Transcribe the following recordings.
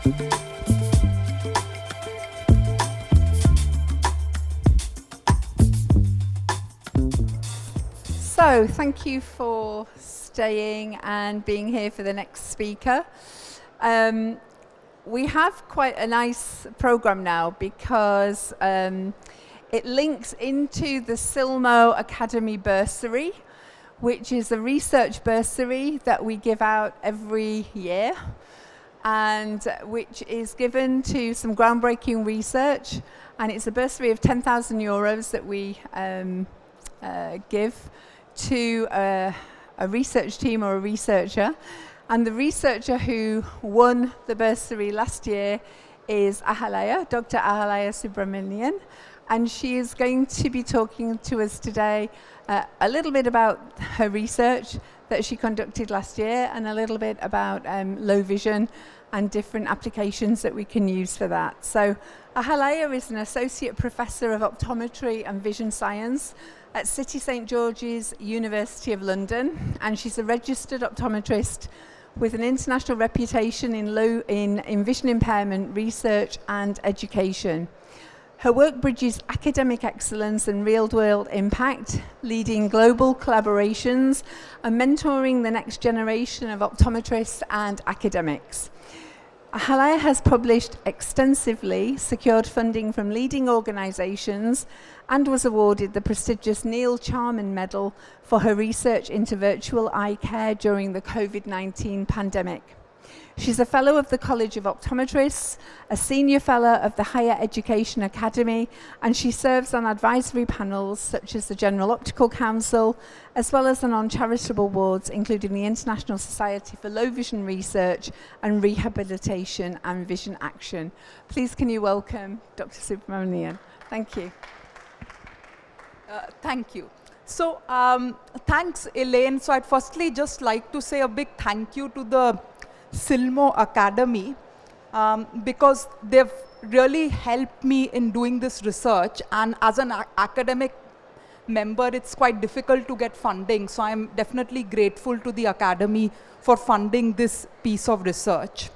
So, thank you for staying and being here for the next speaker. We have quite a nice program now because it links into the SILMO Academy bursary, which is a research bursary that we give out every year and which is given to some groundbreaking research. And it's a bursary of €10,000 that we give to a research team or a researcher. And the researcher who won the bursary last year is Ahalya, Dr. Ahalya SUBRAMANIAN. And she is going to be talking to us today a little bit about her research that she conducted last year and a little bit about low vision and different applications that we can use for that. So Ahalya is an associate professor of optometry and vision science at City St George's University of London, and she's a registered optometrist with an international reputation in vision impairment research and education. Her work bridges academic excellence and real-world impact, leading global collaborations and mentoring the next generation of optometrists and academics. Ahalya has published extensively, secured funding from leading organisations, and was awarded the prestigious Neil Charman Medal for her research into virtual eye care during the COVID-19 pandemic. She's a fellow of the College of Optometrists, a senior fellow of the Higher Education Academy, and she serves on advisory panels such as the General Optical Council, as well as on charitable boards, including the International Society for Low Vision Research and Rehabilitation and Vision Action. Please can you welcome Dr. Subramanian. Thank you. Thank you. So thanks, Elaine. So I'd firstly just like to say a big thank you to the SILMO Academy because they've really helped me in doing this research, and as an academic member it's quite difficult to get funding, so I'm definitely grateful to the Academy for funding this piece of research.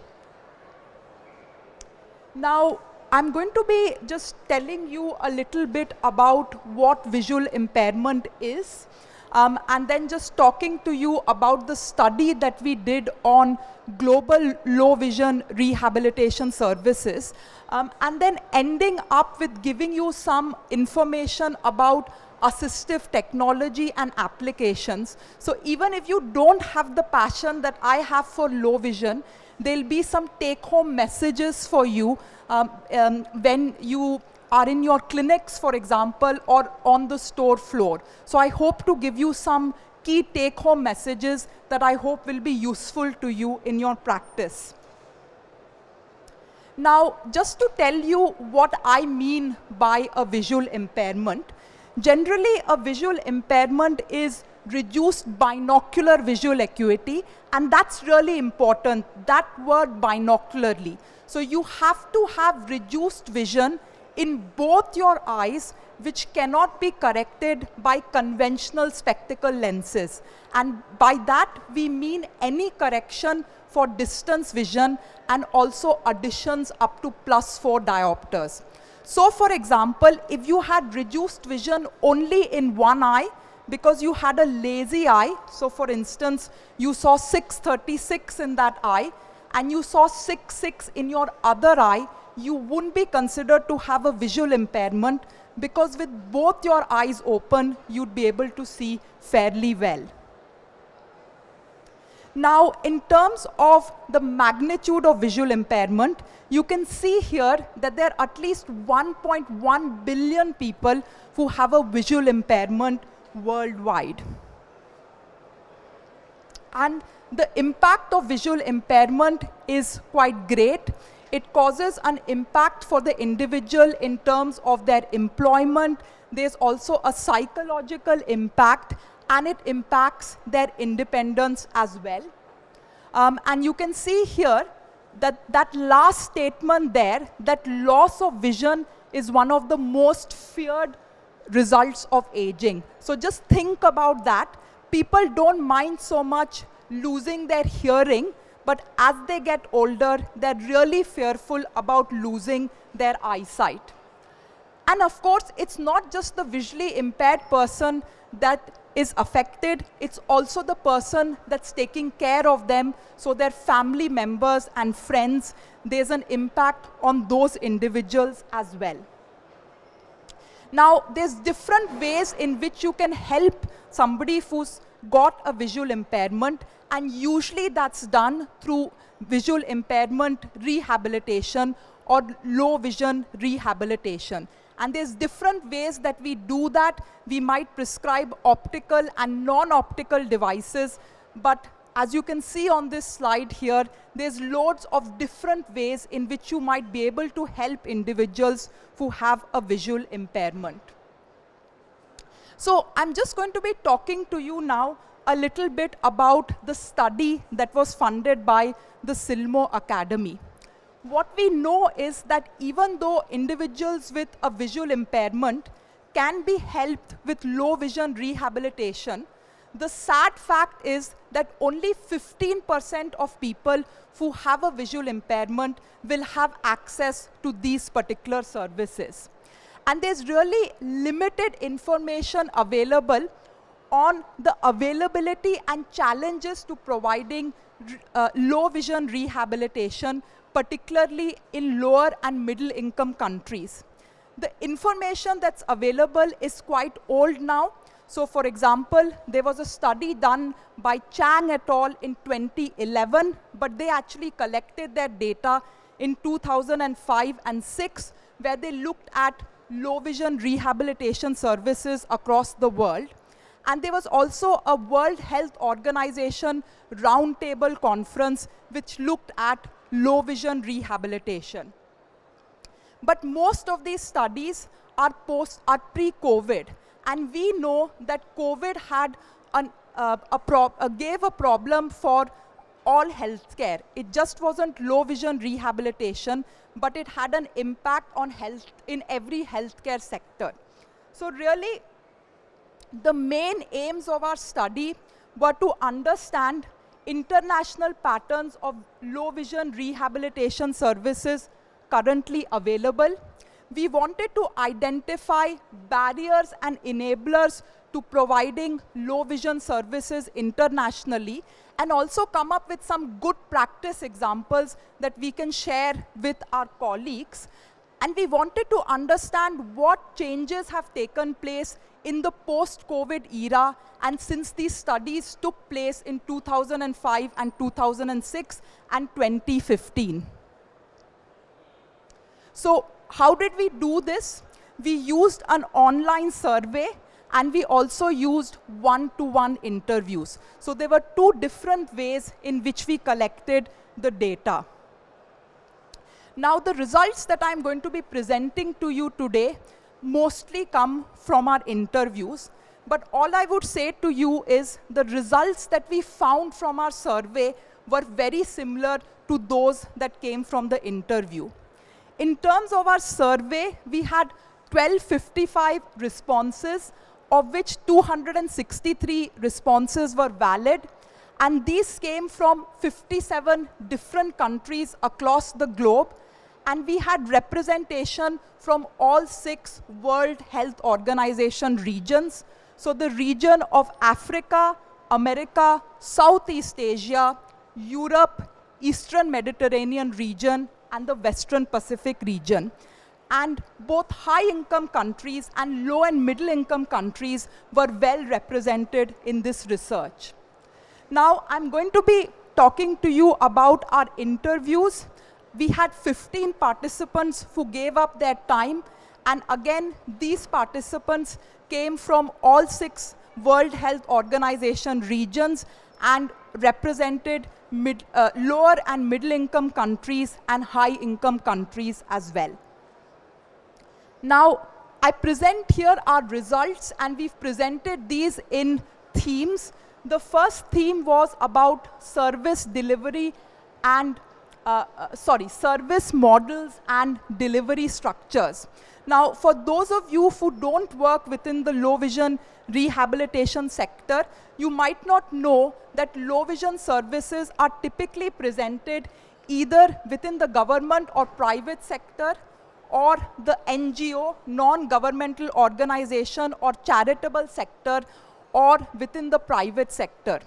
Now I'm going to be just telling you a little bit about what visual impairment is, and then just talking to you about the study that we did on global low vision rehabilitation services, and then ending up with giving you some information about assistive technology and applications. So even if you don't have the passion that I have for low vision, there'll be some take-home messages for you when you are in your clinics, for example, or on the store floor. So I hope to give you some key take-home messages that I hope will be useful to you in your practice. Now, just to tell you what I mean by a visual impairment, generally a visual impairment is reduced binocular visual acuity, and that's really important, that word binocularly. So you have to have reduced vision in both your eyes, which cannot be corrected by conventional spectacle lenses. And by that, we mean any correction for distance vision and also additions up to +4 diopters. So for example, if you had reduced vision only in one eye because you had a lazy eye, so for instance, you saw 636 in that eye and you saw 66 in your other eye, you wouldn't be considered to have a visual impairment because with both your eyes open, you'd be able to see fairly well. Now, in terms of the magnitude of visual impairment, you can see here that there are at least 1.1 billion people who have a visual impairment worldwide. And the impact of visual impairment is quite great. It causes an impact for the individual in terms of their employment. There's also a psychological impact, and it impacts their independence as well. And you can see here that that last statement there, that loss of vision is one of the most feared results of aging. So just think about that. People don't mind so much losing their hearing, but as they get older, they're really fearful about losing their eyesight. And of course, it's not just the visually impaired person that is affected, it's also the person that's taking care of them, so their family members and friends, there's an impact on those individuals as well. Now, there's different ways in which you can help somebody who's got a visual impairment, and usually that's done through visual impairment rehabilitation or low vision rehabilitation. And there's different ways that we do that. We might prescribe optical and non-optical devices, but as you can see on this slide here, there's loads of different ways in which you might be able to help individuals who have a visual impairment. So I'm just going to be talking to you now a little bit about the study that was funded by the SILMO Academy. What we know is that even though individuals with a visual impairment can be helped with low vision rehabilitation, the sad fact is that only 15% of people who have a visual impairment will have access to these particular services. And there's really limited information available on the availability and challenges to providing low vision rehabilitation, particularly in lower and middle income countries. The information that's available is quite old now. So for example, there was a study done by Chang et al. In 2011, but they actually collected their data in 2005 and 6, where they looked at low vision rehabilitation services across the world. And there was also a World Health Organization roundtable conference which looked at low vision rehabilitation. But most of these studies are pre-COVID. And we know that COVID had gave a problem for all healthcare. It just wasn't low vision rehabilitation, but it had an impact on health in every healthcare sector. So really, the main aims of our study were to understand international patterns of low vision rehabilitation services currently available. We wanted to identify barriers and enablers to providing low vision services internationally, and also come up with some good practice examples that we can share with our colleagues. And we wanted to understand what changes have taken place in the post-COVID era, and since these studies took place in 2005 and 2006 and 2015. So how did we do this? We used an online survey, and we also used one-to-one interviews. So there were two different ways in which we collected the data. Now the results that I'm going to be presenting to you today mostly come from our interviews, but all I would say to you is the results that we found from our survey were very similar to those that came from the interview. In terms of our survey, we had 1255 responses, of which 263 responses were valid, and these came from 57 different countries across the globe, and we had representation from all 6 World Health Organization regions. So the region of Africa, America, Southeast Asia, Europe, Eastern Mediterranean region, and the Western Pacific region. And both high-income countries and low and middle-income countries were well represented in this research. Now, I'm going to be talking to you about our interviews. We had 15 participants who gave up their time. And again, these participants came from all 6 World Health Organization regions and represented lower and middle-income countries and high-income countries as well. Now, I present here our results, and we've presented these in themes. The first theme was about service delivery and service models and delivery structures. Now, for those of you who don't work within the low vision rehabilitation sector, you might not know that low vision services are typically presented either within the government or private sector, or the NGO, non-governmental organization or charitable sector, or within the private sector.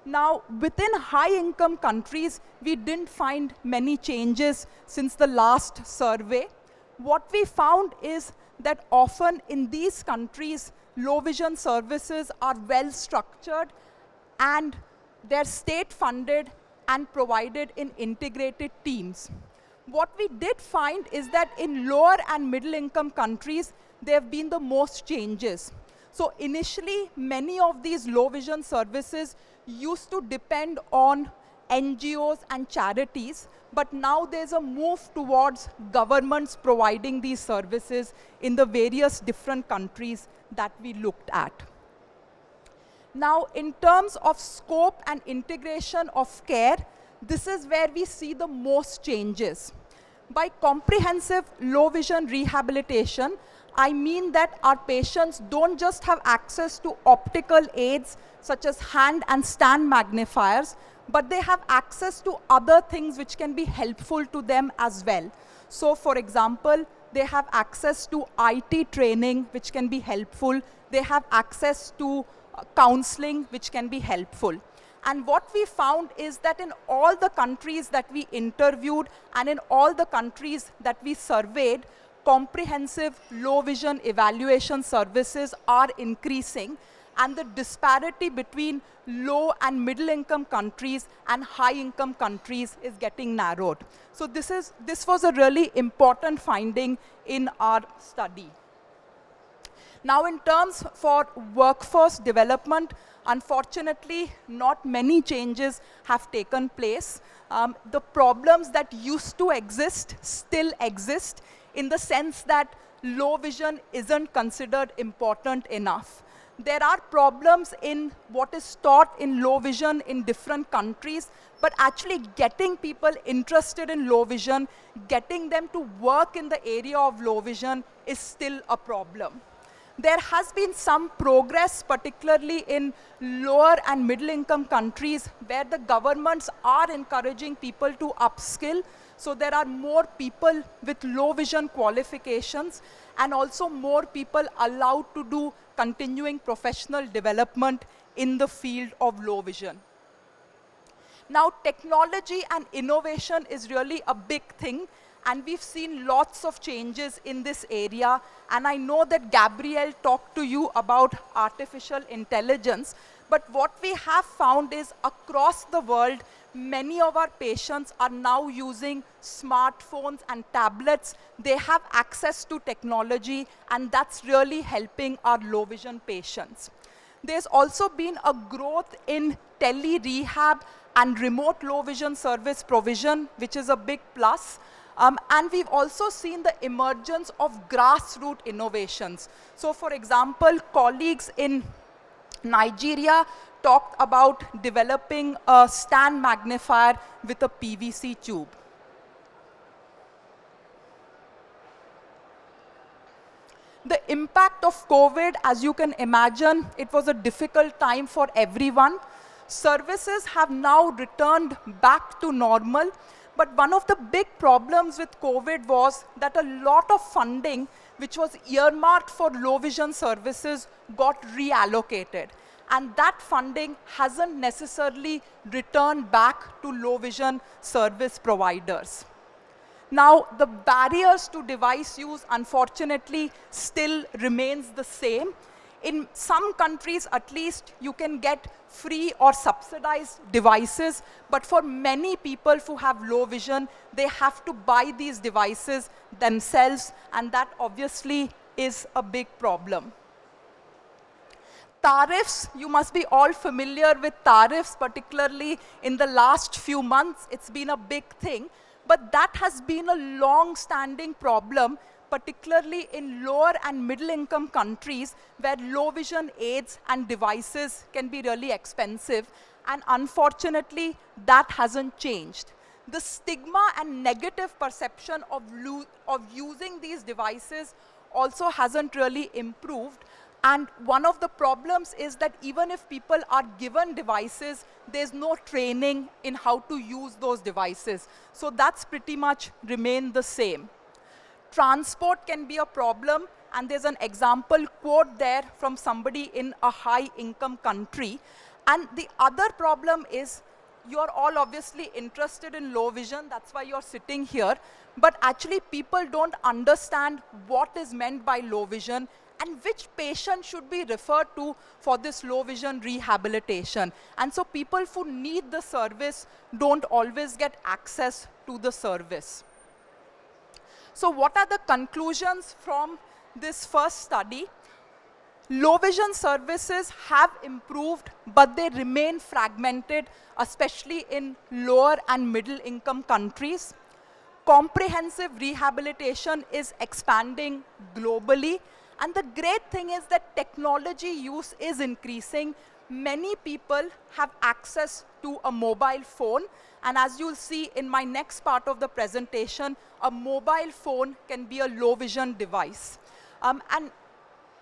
Now, within high-income countries, we didn't find many changes since the last survey. What we found is that often in these countries, low vision services are well structured and they're state-funded and provided in integrated teams. What we did find is that in lower and middle-income countries, there have been the most changes. So initially, many of these low vision services used to depend on NGOs and charities, but now there's a move towards governments providing these services in the various different countries that we looked at. Now, in terms of scope and integration of care, this is where we see the most changes. By comprehensive low vision rehabilitation, I mean that our patients don't just have access to optical aids such as hand and stand magnifiers, but they have access to other things which can be helpful to them as well. So for example, they have access to IT training, which can be helpful. They have access to counseling, which can be helpful. And what we found is that in all the countries that we interviewed and in all the countries that we surveyed, comprehensive low vision evaluation services are increasing, and the disparity between low and middle income countries and high income countries is getting narrowed. So this was a really important finding in our study. Now, in terms for workforce development, unfortunately, not many changes have taken place. The problems that used to exist still exist in the sense that low vision isn't considered important enough. There are problems in what is taught in low vision in different countries, but actually getting people interested in low vision, getting them to work in the area of low vision is still a problem. There has been some progress, particularly in lower and middle income countries, where the governments are encouraging people to upskill. So there are more people with low vision qualifications and also more people allowed to do continuing professional development in the field of low vision. Now, technology and innovation is really a big thing. And we've seen lots of changes in this area. And I know that Gabrielle talked to you about artificial intelligence. But what we have found is across the world, many of our patients are now using smartphones and tablets. They have access to technology, and that's really helping our low vision patients. There's also been a growth in tele-rehab and remote low vision service provision, which is a big plus. And we've also seen the emergence of grassroots innovations. So for example, colleagues in Nigeria talked about developing a stand magnifier with a PVC tube. The impact of COVID, as you can imagine, it was a difficult time for everyone. Services have now returned back to normal. But one of the big problems with COVID was that a lot of funding, which was earmarked for low vision services, got reallocated. And that funding hasn't necessarily returned back to low vision service providers. Now, the barriers to device use, unfortunately, still remains the same. In some countries, at least, you can get free or subsidized devices. But for many people who have low vision, they have to buy these devices themselves. And that obviously is a big problem. Tariffs, you must be all familiar with tariffs, particularly in the last few months. It's been a big thing. But that has been a long-standing problem, particularly in lower and middle-income countries where low vision aids and devices can be really expensive. And unfortunately, that hasn't changed. the stigma and negative perception of using these devices also hasn't really improved. And one of the problems is that even if people are given devices, there's no training in how to use those devices. So that's pretty much remained the same. Transport can be a problem, and there's an example quote there from somebody in a high-income country. And the other problem is, you're all obviously interested in low vision, that's why you're sitting here, but actually people don't understand what is meant by low vision and which patient should be referred to for this low vision rehabilitation. And so people who need the service don't always get access to the service. So what are the conclusions from this first study? Low vision services have improved, but they remain fragmented, especially in lower and middle income countries. Comprehensive rehabilitation is expanding globally. And the great thing is that technology use is increasing. Many people have access to a mobile phone. And as you'll see in my next part of the presentation, a mobile phone can be a low vision device. And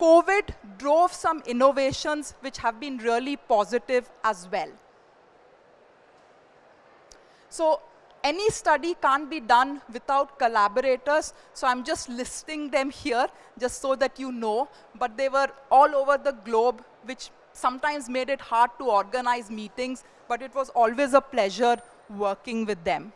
COVID drove some innovations which have been really positive as well. So any study can't be done without collaborators, so I'm just listing them here just so that you know, but they were all over the globe, which sometimes made it hard to organize meetings, but it was always a pleasure working with them.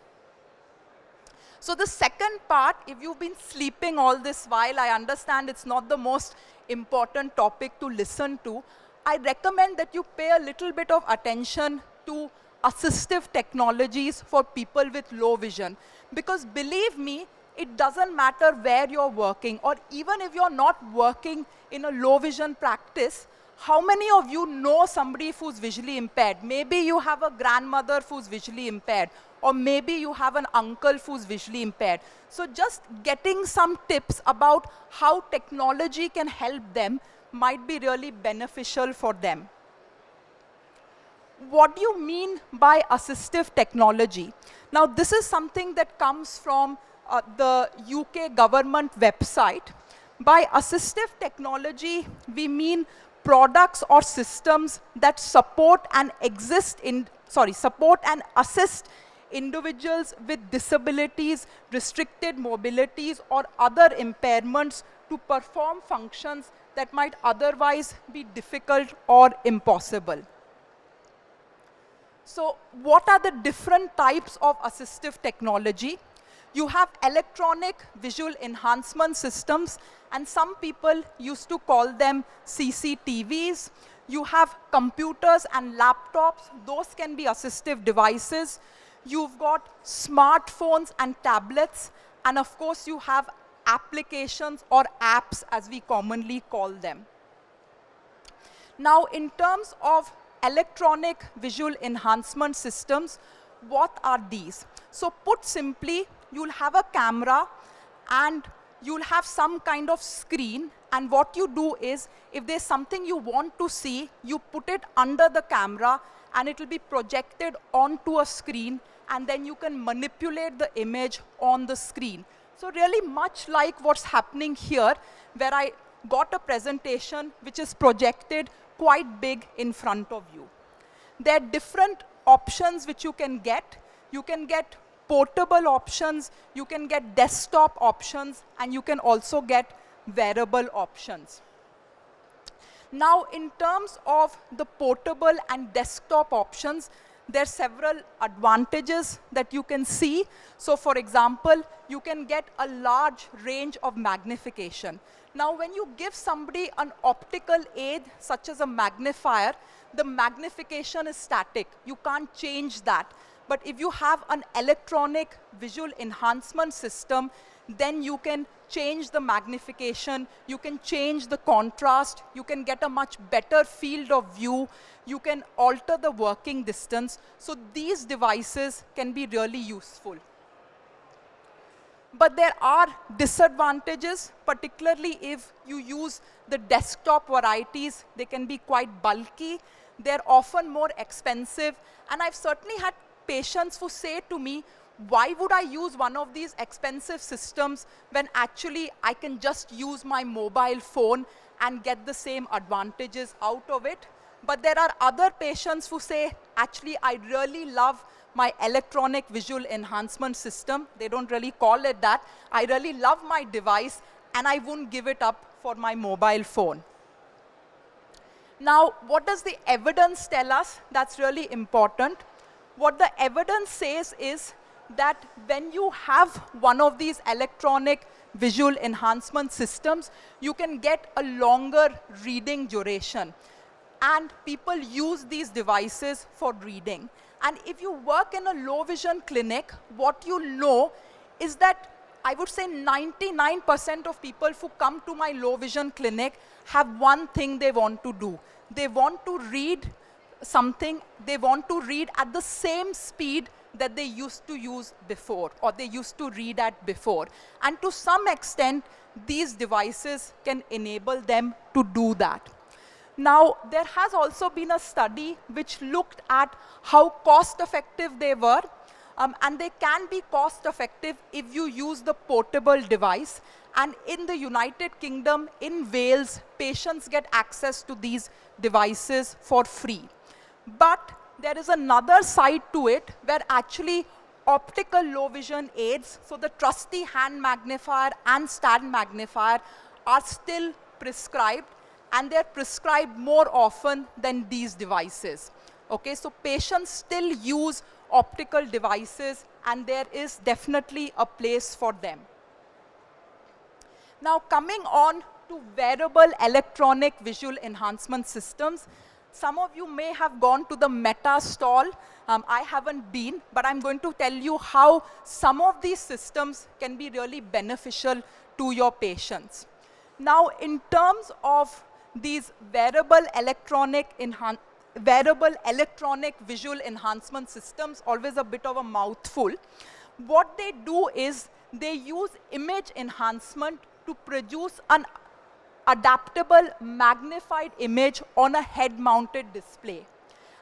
So the second part, if you've been sleeping all this while, I understand it's not the most important topic to listen to. I recommend that you pay a little bit of attention to assistive technologies for people with low vision. Because believe me, it doesn't matter where you're working, or even if you're not working in a low vision practice, how many of you know somebody who's visually impaired? Maybe you have a grandmother who's visually impaired, or maybe you have an uncle who's visually impaired. So just getting some tips about how technology can help them might be really beneficial for them. What do you mean by assistive technology? Now, this is something that comes from the UK government website. By assistive technology, we mean products or systems that support and assist individuals with disabilities, restricted mobilities, or other impairments to perform functions that might otherwise be difficult or impossible. So what are the different types of assistive technology? You have electronic visual enhancement systems, and some people used to call them CCTVs. You have computers and laptops. Those can be assistive devices. You've got smartphones and tablets. And of course, you have applications or apps, as we commonly call them. Now, in terms of electronic visual enhancement systems, what are these? So put simply, you'll have a camera and you'll have some kind of screen, and what you do is, if there's something you want to see, you put it under the camera and it will be projected onto a screen, and then you can manipulate the image on the screen. So really much like what's happening here, where I got a presentation which is projected quite big in front of you. There are different options which you can get. You can get portable options, you can get desktop options, and you can also get wearable options. Now, in terms of the portable and desktop options, there are several advantages that you can see. So for example, you can get a large range of magnification. Now, when you give somebody an optical aid, such as a magnifier, the magnification is static. You can't change that. But if you have an electronic visual enhancement system, then you can change the magnification, you can change the contrast, you can get a much better field of view, you can alter the working distance. So these devices can be really useful. But there are disadvantages, particularly if you use the desktop varieties. They can be quite bulky, they're often more expensive, and I've certainly had patients who say to me, why would I use one of these expensive systems when actually I can just use my mobile phone and get the same advantages out of it? But there are other patients who say, actually, I really love my electronic visual enhancement system. They don't really call it that. I really love my device, and I won't give it up for my mobile phone. Now, what does the evidence tell us? That's really important. What the evidence says is that when you have one of these electronic visual enhancement systems, you can get a longer reading duration. And people use these devices for reading. And if you work in a low vision clinic, what you know is that I would say 99% of people who come to my low vision clinic have one thing they want to do. They want to read something, they want to read at the same speed that they used to use before, or they used to read at before. And to some extent, these devices can enable them to do that. Now, there has also been a study which looked at how cost-effective they were, and they can be cost-effective if you use the portable device. And in the United Kingdom, in Wales, patients get access to these devices for free. But there is another side to it where actually optical low vision aids, so the trusty hand magnifier and stand magnifier, are still prescribed, and they're prescribed more often than these devices. Okay, so patients still use optical devices, and there is definitely a place for them. Now, coming on to wearable electronic visual enhancement systems, some of you may have gone to the Meta stall. I haven't been, but I'm going to tell you how some of these systems can be really beneficial to your patients. Now, in terms of these wearable electronic visual enhancement systems, always a bit of a mouthful. What they do is they use image enhancement to produce an adaptable magnified image on a head-mounted display.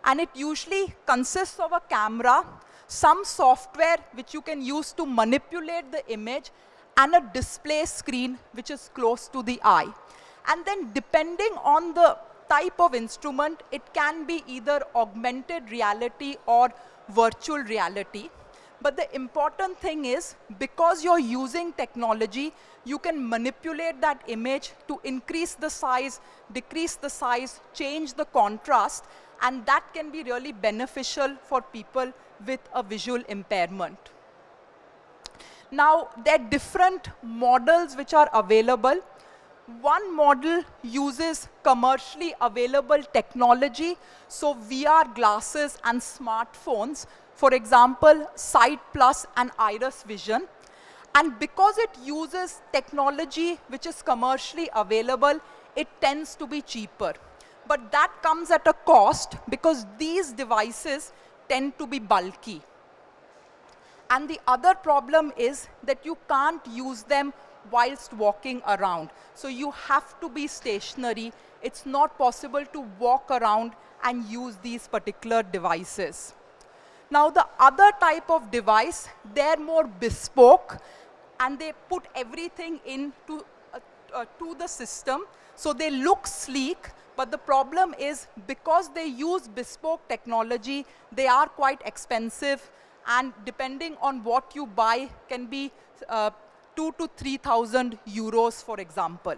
And it usually consists of a camera, some software which you can use to manipulate the image, and a display screen which is close to the eye. And then depending on the type of instrument, it can be either augmented reality or virtual reality. But the important thing is, because you're using technology, you can manipulate that image to increase the size, decrease the size, change the contrast, and that can be really beneficial for people with a visual impairment. Now, there are different models which are available. One model uses commercially available technology, so VR glasses and smartphones, for example, Sight Plus and Iris Vision. And because it uses technology which is commercially available, it tends to be cheaper. But that comes at a cost because these devices tend to be bulky. And the other problem is that you can't use them whilst walking around. So you have to be stationary. It's not possible to walk around and use these particular devices. Now, the other type of device, they're more bespoke, and they put everything into to the system. So they look sleek, but the problem is because they use bespoke technology, they are quite expensive, and depending on what you buy can be 2,000 to 3,000 euros, for example.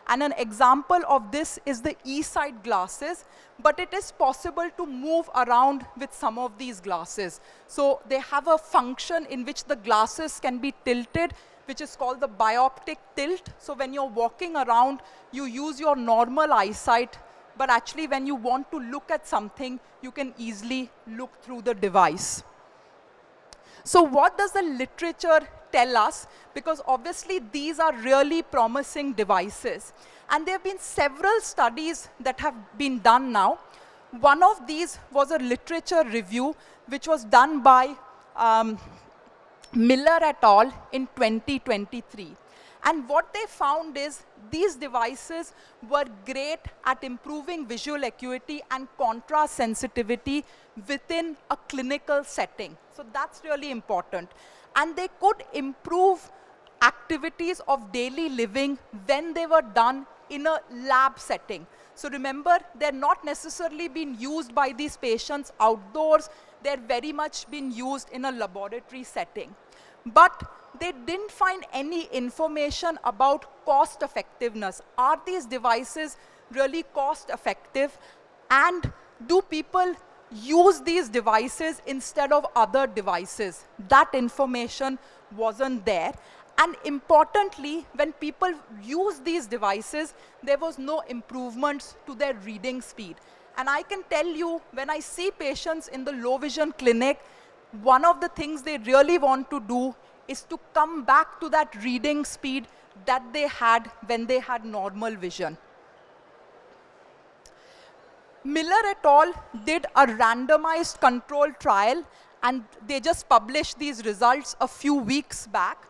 And an example of this is the e-sight glasses, but it is possible to move around with some of these glasses. So they have a function in which the glasses can be tilted, which is called the bioptic tilt. So when you're walking around, you use your normal eyesight, but actually when you want to look at something, you can easily look through the device. So what does the literature tell us? Because obviously these are really promising devices. And there have been several studies that have been done now. One of these was a literature review which was done by Miller et al. In 2023. And what they found is these devices were great at improving visual acuity and contrast sensitivity within a clinical setting. So that's really important. And they could improve activities of daily living when they were done in a lab setting. So remember, they're not necessarily being used by these patients outdoors. They're very much being used in a laboratory setting. But they didn't find any information about cost effectiveness. Are these devices really cost effective? And do people use these devices instead of other devices? That information wasn't there. And importantly, when people use these devices, there was no improvements to their reading speed. And I can tell you, when I see patients in the low vision clinic, one of the things they really want to do is to come back to that reading speed that they had when they had normal vision. Miller et al. Did a randomized controlled trial, and they just published these results a few weeks back.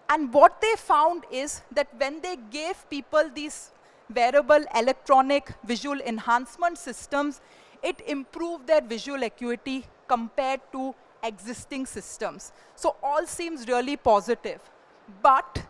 And what they found is that when they gave people these wearable electronic visual enhancement systems, it improved their visual acuity compared to existing systems. So all seems really positive. But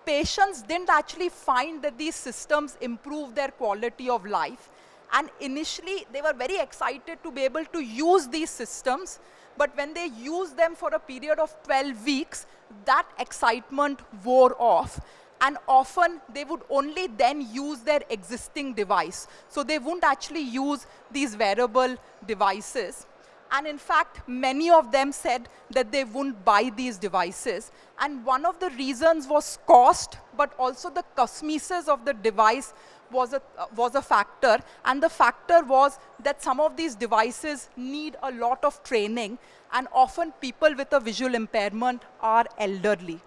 patients didn't actually find that these systems improve their quality of life. And initially, they were very excited to be able to use these systems. But when they used them for a period of 12 weeks, that excitement wore off. And often, they would only then use their existing device. So they wouldn't actually use these wearable devices. And in fact, many of them said that they wouldn't buy these devices. And one of the reasons was cost, but also the cosmesis of the device was a factor. And the factor was that some of these devices need a lot of training. And often people with a visual impairment are elderly.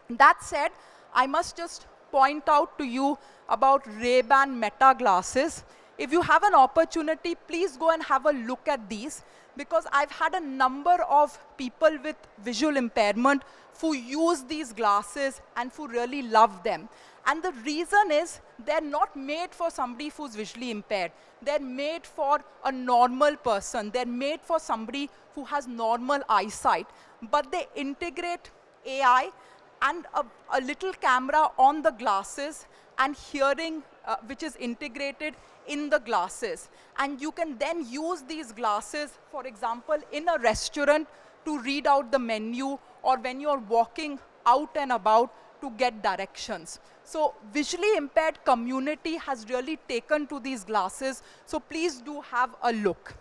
That said, I must just point out to you about Ray-Ban Meta glasses. If you have an opportunity, please go and have a look at these, because I've had a number of people with visual impairment who use these glasses and who really love them. And the reason is they're not made for somebody who's visually impaired. They're made for a normal person. They're made for somebody who has normal eyesight. But they integrate AI and a little camera on the glasses and hearing, which is integrated in the glasses. And you can then use these glasses, for example, in a restaurant to read out the menu, or when you're walking out and about to get directions. So visually impaired community has really taken to these glasses. So please do have a look.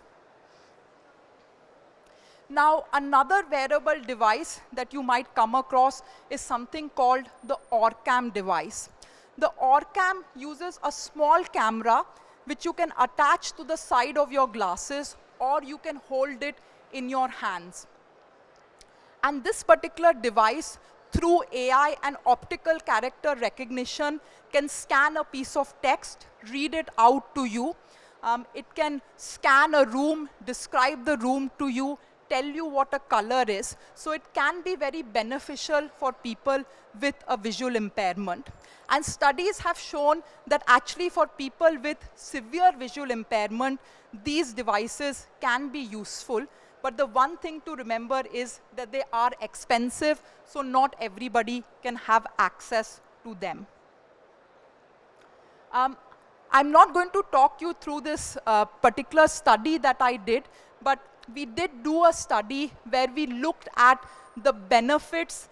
Now, another wearable device that you might come across is something called the OrCam device. The OrCam uses a small camera which you can attach to the side of your glasses, or you can hold it in your hands. And this particular device, through AI and optical character recognition, can scan a piece of text, read it out to you. It can scan a room, describe the room to you, tell you what a color is. So it can be very beneficial for people with a visual impairment. And studies have shown that actually for people with severe visual impairment, these devices can be useful. But the one thing to remember is that they are expensive, so not everybody can have access to them. I'm not going to talk you through this particular study that I did, but we did do a study where we looked at the benefits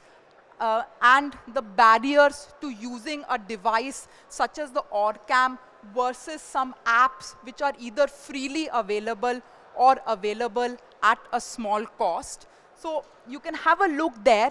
and the barriers to using a device such as the OrCam versus some apps which are either freely available or available at a small cost. So you can have a look there.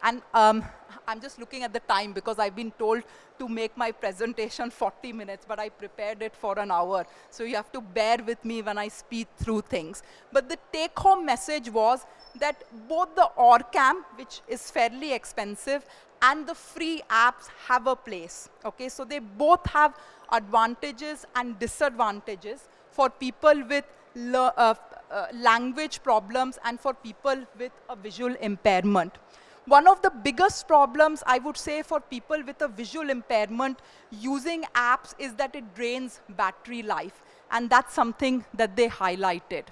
And I'm just looking at the time because I've been told to make my presentation 40 minutes, but I prepared it for an hour. So you have to bear with me when I speed through things. But the take-home message was that both the OrCam, which is fairly expensive, and the free apps have a place. Okay, so they both have advantages and disadvantages for people with language problems and for people with a visual impairment. One of the biggest problems, I would say, for people with a visual impairment using apps is that it drains battery life. And that's something that they highlighted.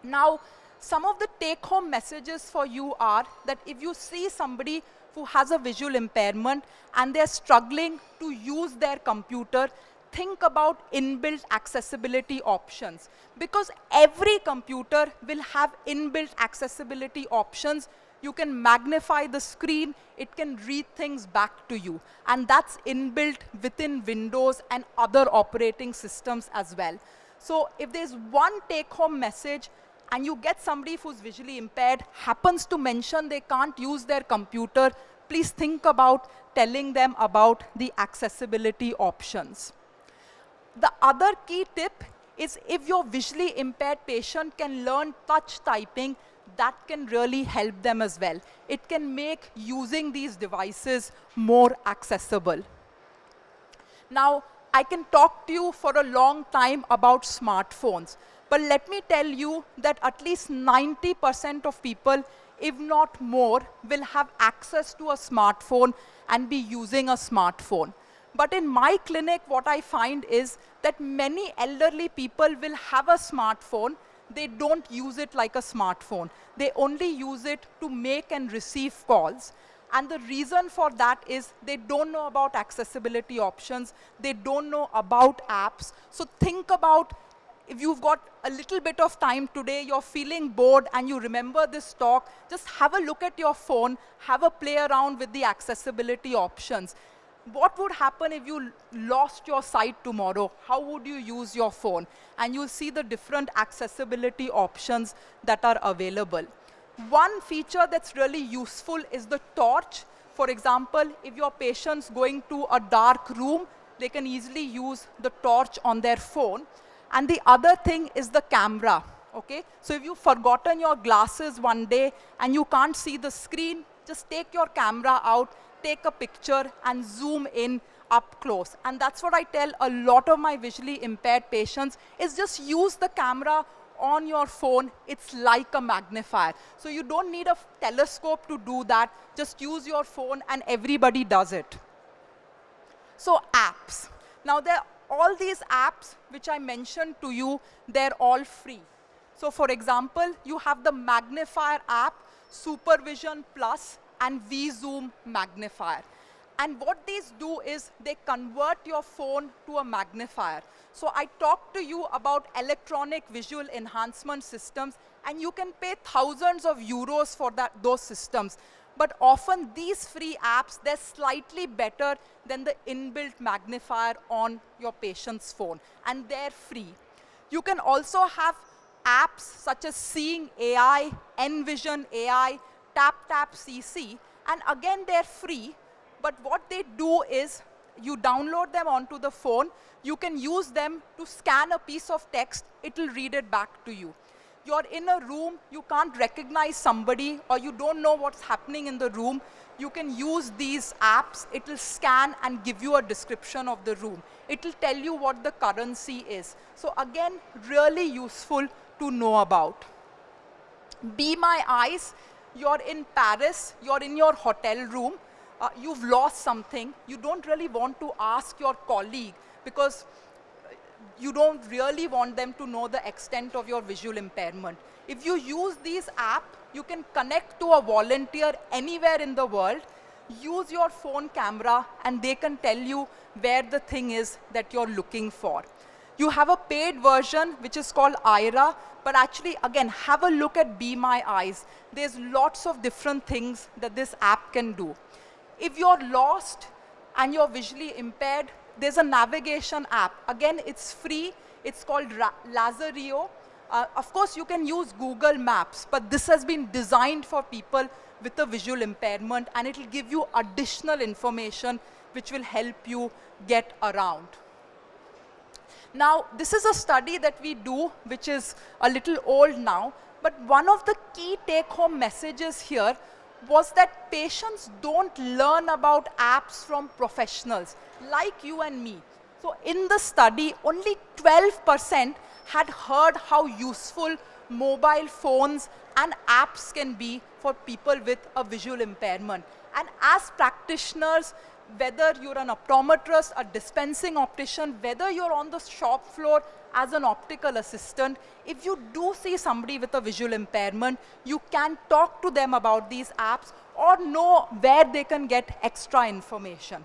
Now, some of the take-home messages for you are that if you see somebody who has a visual impairment and they're struggling to use their computer, think about inbuilt accessibility options. Because every computer will have inbuilt accessibility options. You can magnify the screen, it can read things back to you. And that's inbuilt within Windows and other operating systems as well. So if there's one take-home message, and you get somebody who's visually impaired, happens to mention they can't use their computer, please think about telling them about the accessibility options. The other key tip is if your visually impaired patient can learn touch typing, that can really help them as well. It can make using these devices more accessible. Now, I can talk to you for a long time about smartphones, but let me tell you that at least 90% of people, if not more, will have access to a smartphone and be using a smartphone. But in my clinic, what I find is that many elderly people will have a smartphone. They don't use it like a smartphone. They only use it to make and receive calls. And the reason for that is they don't know about accessibility options. They don't know about apps. So think about, if you've got a little bit of time today, you're feeling bored and you remember this talk, just have a look at your phone, have a play around with the accessibility options. What would happen if you lost your sight tomorrow? How would you use your phone? And you'll see the different accessibility options that are available. One feature that's really useful is the torch. For example, if your patient's going to a dark room, they can easily use the torch on their phone. And the other thing is the camera, okay? So if you've forgotten your glasses one day and you can't see the screen, just take your camera out, take a picture and zoom in up close. And that's what I tell a lot of my visually impaired patients, is just use the camera on your phone. It's like a magnifier. So you don't need a telescope to do that. Just use your phone and everybody does it. So apps. Now all these apps which I mentioned to you, they're all free. So for example, you have the magnifier app, Supervision Plus, and V-Zoom magnifier. And what these do is they convert your phone to a magnifier. So I talked to you about electronic visual enhancement systems, and you can pay thousands of euros for those systems. But often these free apps, they're slightly better than the inbuilt magnifier on your patient's phone, and they're free. You can also have apps such as Seeing AI, Envision AI, TapTap CC, and again, they're free. But what they do is you download them onto the phone. You can use them to scan a piece of text. It will read it back to you. You're in a room, you can't recognize somebody, or you don't know what's happening in the room. You can use these apps. It will scan and give you a description of the room. It will tell you what the currency is. So again, really useful to know about. Be My Eyes. You're in Paris, you're in your hotel room, you've lost something. You don't really want to ask your colleague because you don't really want them to know the extent of your visual impairment. If you use these apps, you can connect to a volunteer anywhere in the world, use your phone camera, and they can tell you where the thing is that you're looking for. You have a paid version, which is called IRA, but actually, again, have a look at Be My Eyes. There's lots of different things that this app can do. If you're lost and you're visually impaired, there's a navigation app. Again, it's free. It's called Lazario. Of course, you can use Google Maps, but this has been designed for people with a visual impairment, and it will give you additional information which will help you get around. Now, this is a study that we do, which is a little old now, but one of the key take-home messages here was that patients don't learn about apps from professionals like you and me. So in the study, only 12% had heard how useful mobile phones and apps can be for people with a visual impairment. And as practitioners, whether you're an optometrist, a dispensing optician, whether you're on the shop floor as an optical assistant, if you do see somebody with a visual impairment, you can talk to them about these apps or know where they can get extra information.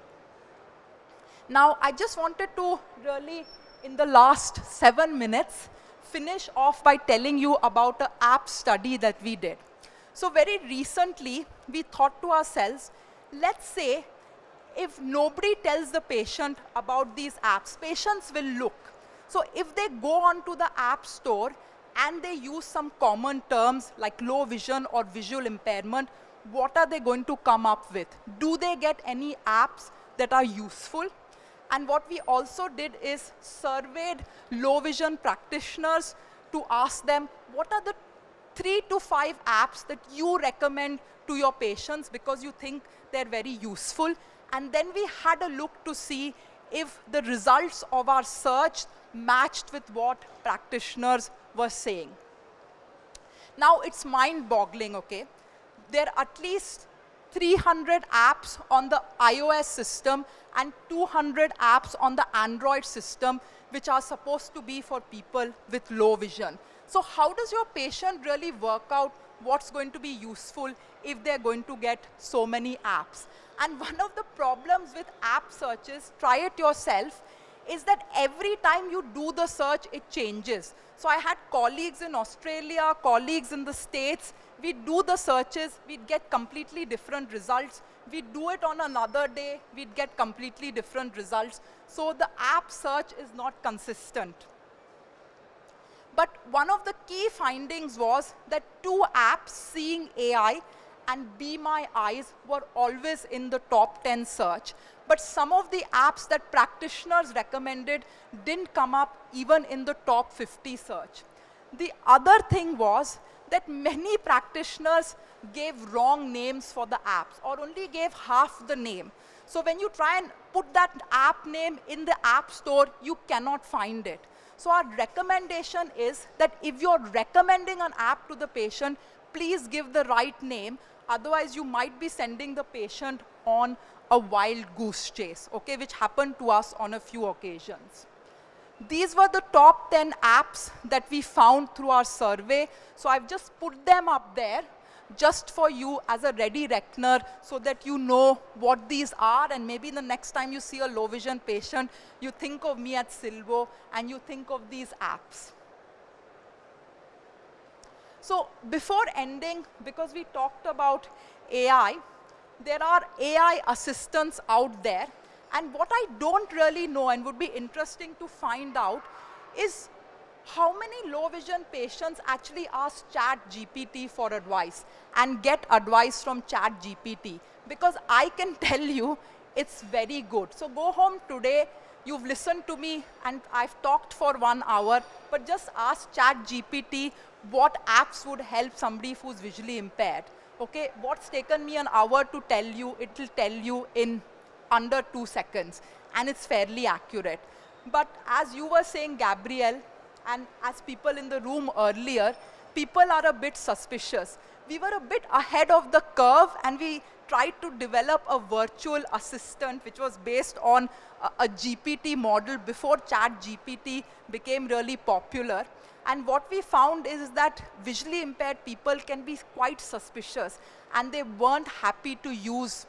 Now, I just wanted to really, in the last 7 minutes, finish off by telling you about an app study that we did. So very recently, we thought to ourselves, let's say, if nobody tells the patient about these apps, patients will look. So if they go onto the app store and they use some common terms like low vision or visual impairment, what are they going to come up with? Do they get any apps that are useful? And what we also did is surveyed low vision practitioners to ask them, what are the 3 to 5 apps that you recommend to your patients because you think they're very useful? And then we had a look to see if the results of our search matched with what practitioners were saying. Now, it's mind-boggling, okay? There are at least 300 apps on the iOS system and 200 apps on the Android system, which are supposed to be for people with low vision. So how does your patient really work out what's going to be useful if they're going to get so many apps? And one of the problems with app searches, try it yourself, is that every time you do the search, it changes. So I had colleagues in Australia, colleagues in the States. We'd do the searches, we'd get completely different results. We'd do it on another day, we'd get completely different results. So the app search is not consistent. But one of the key findings was that 2 apps, Seeing AI and Be My Eyes, were always in the top 10 search. But some of the apps that practitioners recommended didn't come up even in the top 50 search. The other thing was that many practitioners gave wrong names for the apps or only gave half the name. So when you try and put that app name in the app store, you cannot find it. So our recommendation is that if you're recommending an app to the patient, please give the right name. Otherwise, you might be sending the patient on a wild goose chase, okay, which happened to us on a few occasions. These were the top 10 apps that we found through our survey. So I've just put them up there just for you as a ready reckoner so that you know what these are, and maybe the next time you see a low vision patient, you think of me at SILMO and you think of these apps. So before ending, because we talked about AI, there are AI assistants out there. And what I don't really know and would be interesting to find out is how many low vision patients actually ask ChatGPT for advice and get advice from ChatGPT. Because I can tell you it's very good. So go home today, you've listened to me and I've talked for 1 hour, but just ask ChatGPT what apps would help somebody who's visually impaired. Okay, what's taken me an hour to tell you, it will tell you in under 2 seconds, and it's fairly accurate. But as you were saying, Gabrielle, and as people in the room earlier, people are a bit suspicious. We were a bit ahead of the curve, and we tried to develop a virtual assistant which was based on a GPT model before ChatGPT became really popular. And what we found is that visually impaired people can be quite suspicious, and they weren't happy to use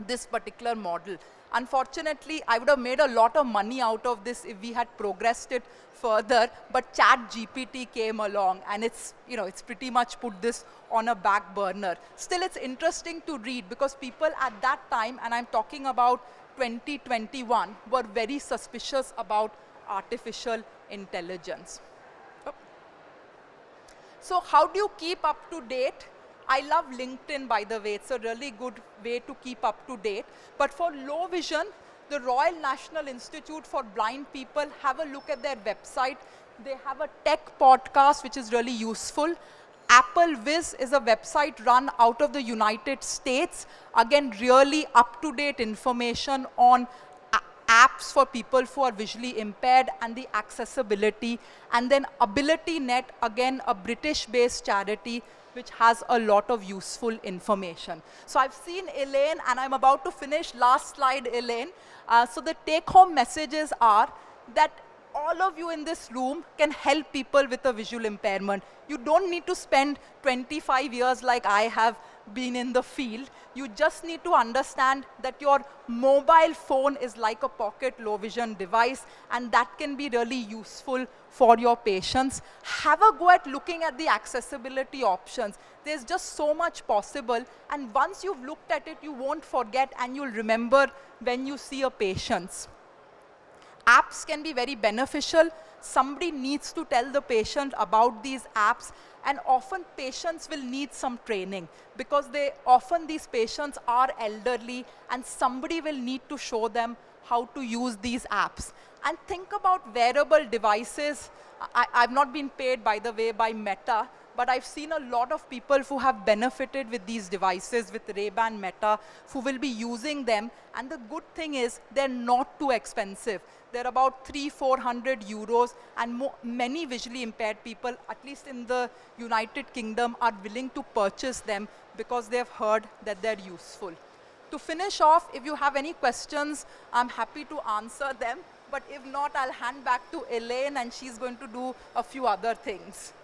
this particular model. Unfortunately, I would have made a lot of money out of this if we had progressed it further, but ChatGPT came along, and it's pretty much put this on a back burner. Still, it's interesting to read because people at that time, and I'm talking about 2021, were very suspicious about artificial intelligence. So how do you keep up to date? I love LinkedIn, by the way. It's a really good way to keep up to date. But for low vision, the Royal National Institute for Blind People, have a look at their website. They have a tech podcast, which is really useful. Apple Viz is a website run out of the United States. Again, really up-to-date information on apps for people who are visually impaired, and the accessibility. And then Ability Net, again, a British-based charity which has a lot of useful information. So I've seen Elaine, and I'm about to finish. Last slide, Elaine. So the take-home messages are that all of you in this room can help people with a visual impairment. You don't need to spend 25 years like I have been in the field. You just need to understand that your mobile phone is like a pocket low vision device, and that can be really useful for your patients. Have a go at looking at the accessibility options. There's just so much possible, and once you've looked at it, you won't forget, and you'll remember when you see a patient. Apps can be very beneficial. Somebody needs to tell the patient about these apps, and often patients will need some training because often these patients are elderly, and somebody will need to show them how to use these apps. And think about wearable devices. I've not been paid, by the way, by Meta, but I've seen a lot of people who have benefited with these devices, with Ray-Ban Meta, who will be using them. And the good thing is they're not too expensive. They're about 300-400 euros, and many visually impaired people, at least in the United Kingdom, are willing to purchase them because they've heard that they're useful. To finish off, if you have any questions, I'm happy to answer them. But if not, I'll hand back to Elaine, and she's going to do a few other things.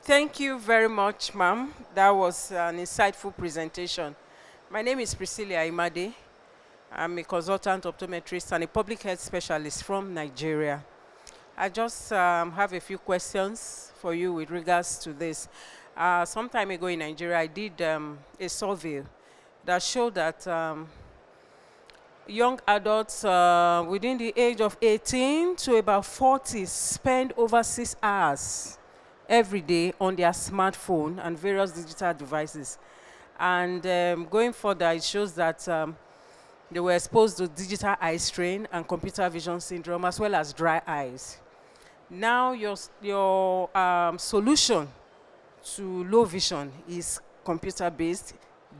Thank you very much, ma'am. That was an insightful presentation. My name is Priscilla Imade. I'm a consultant optometrist and a public health specialist from Nigeria. I just have a few questions for you with regards to this. Some time ago in Nigeria, I did a survey that showed that young adults within the age of 18 to about 40 spend over 6 hours every day on their smartphone and various digital devices. And going further, it shows that they were exposed to digital eye strain and computer vision syndrome, as well as dry eyes. Now your solution to low vision is computer-based,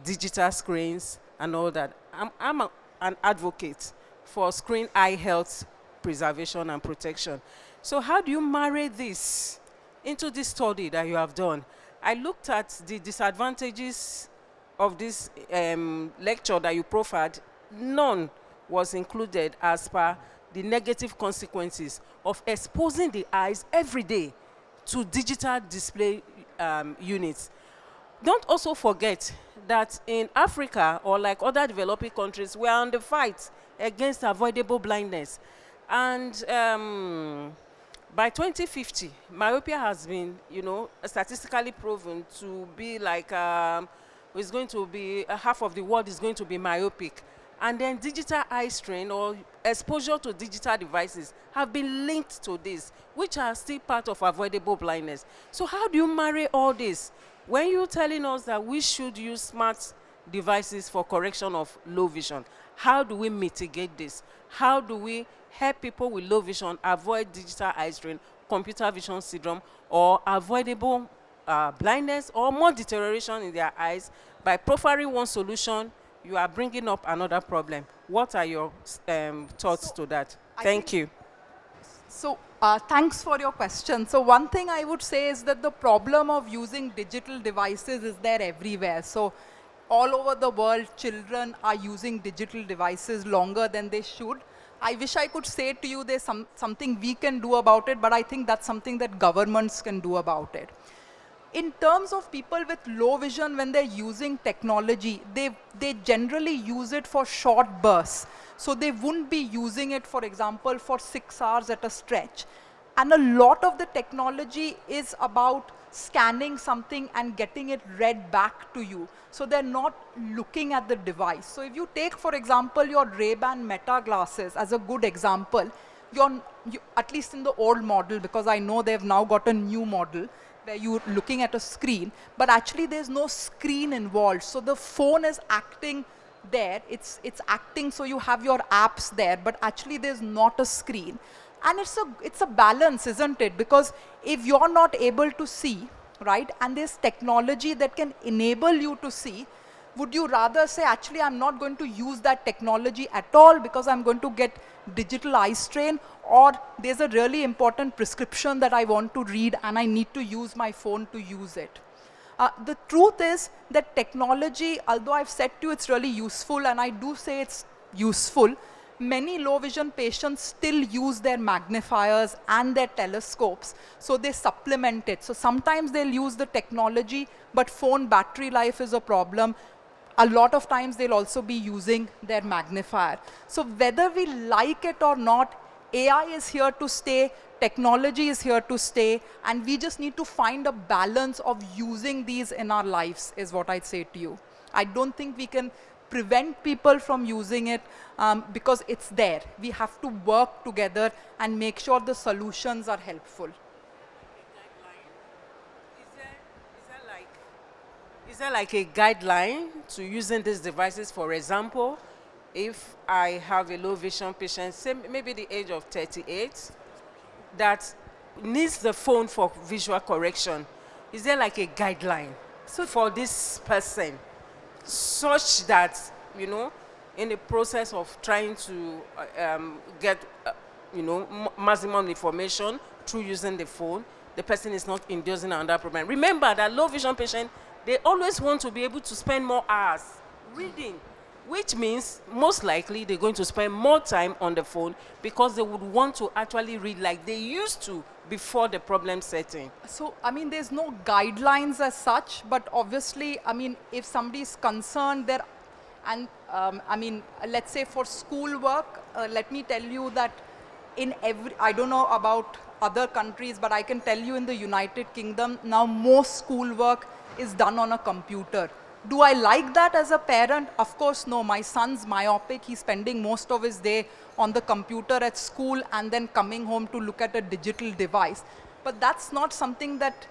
digital screens, and all that. I'm an advocate for screen eye health preservation and protection. So how do you marry this into this study that you have done? I looked at the disadvantages of this lecture that you profiled. None was included as per the negative consequences of exposing the eyes every day to digital display units. Don't also forget that in Africa, or like other developing countries, we are on the fight against avoidable blindness. And by 2050, myopia has been, statistically proven to be like, it's going to be, half of the world is going to be myopic. And then digital eye strain or exposure to digital devices have been linked to this, which are still part of avoidable blindness. So how do you marry all this? When you're telling us that we should use smart devices for correction of low vision, how do we mitigate this? How do we help people with low vision avoid digital eye strain, computer vision syndrome, or avoidable blindness or more deterioration in their eyes? By profiling one solution, you are bringing up another problem. What are your thoughts to that? Thank you. So thanks for your question. So one thing I would say is that the problem of using digital devices is there everywhere. So all over the world, children are using digital devices longer than they should. I wish I could say to you there's something we can do about it, but I think that's something that governments can do about it. In terms of people with low vision, when they're using technology, they generally use it for short bursts. So they wouldn't be using it, for example, for 6 hours at a stretch. And a lot of the technology is about scanning something and getting it read back to you. So they're not looking at the device. So if you take, for example, your Ray-Ban Meta glasses as a good example, at least in the old model, because I know they've now got a new model, where you're looking at a screen, but actually there's no screen involved. So the phone is acting there, it's acting, so you have your apps there, but actually there's not a screen. And it's a balance, isn't it? Because if you're not able to see, right, and there's technology that can enable you to see, would you rather say, actually, I'm not going to use that technology at all because I'm going to get digital eye strain, or there's a really important prescription that I want to read and I need to use my phone to use it? The truth is that technology, although I've said to you it's really useful, and I do say it's useful, many low vision patients still use their magnifiers and their telescopes, so they supplement it. So sometimes they'll use the technology, but phone battery life is a problem. A lot of times they'll also be using their magnifier. So whether we like it or not, AI is here to stay, technology is here to stay, and we just need to find a balance of using these in our lives, is what I'd say to you. I don't think we can prevent people from using it because it's there. We have to work together and make sure the solutions are helpful. Is there like a guideline to using these devices? For example, if I have a low vision patient, say maybe the age of 38, that needs the phone for visual correction, is there like a guideline for this person, such that, you know, in the process of trying to get, you know, maximum information through using the phone, the person is not inducing another problem? Remember that low vision patient, they always want to be able to spend more hours reading, which means most likely they're going to spend more time on the phone because they would want to actually read like they used to before the problem setting. So, I mean, there's no guidelines as such, but obviously, I mean, if somebody is concerned there, and I mean, let's say for school work, let me tell you that in every, I don't know about other countries, but I can tell you in the United Kingdom, now most school work is done on a computer. Do I like that as a parent? Of course, no. My son's myopic. He's spending most of his day on the computer at school and then coming home to look at a digital device. But that's not something that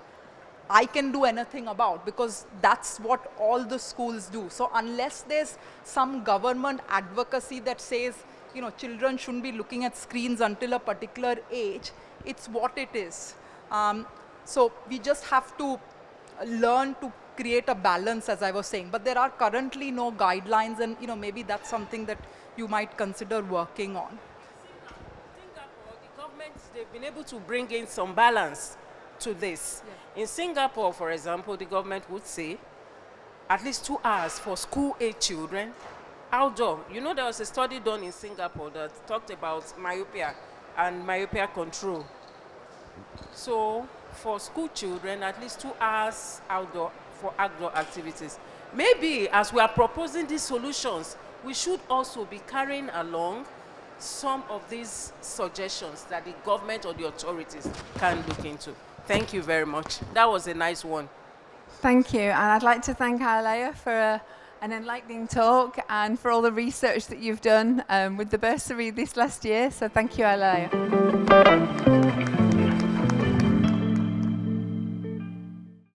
I can do anything about, because that's what all the schools do. So unless there's some government advocacy that says, you know, children shouldn't be looking at screens until a particular age, it's what it is. So we just have to learn to create a balance, as I was saying. But there are currently no guidelines, and you know, maybe that's something that you might consider working on. Singapore, the government, they've been able to bring in some balance to this. Yeah. In Singapore, for example, the government would say at least 2 hours for school-age children outdoor. You know, there was a study done in Singapore that talked about myopia and myopia control. So for school children, at least 2 hours outdoor for outdoor activities. Maybe as we are proposing these solutions, we should also be carrying along some of these suggestions that the government or the authorities can look into. Thank you very much. That was a nice one. Thank you. And I'd like to thank Ahalya for an enlightening talk and for all the research that you've done with the bursary this last year. So thank you, Ahalya.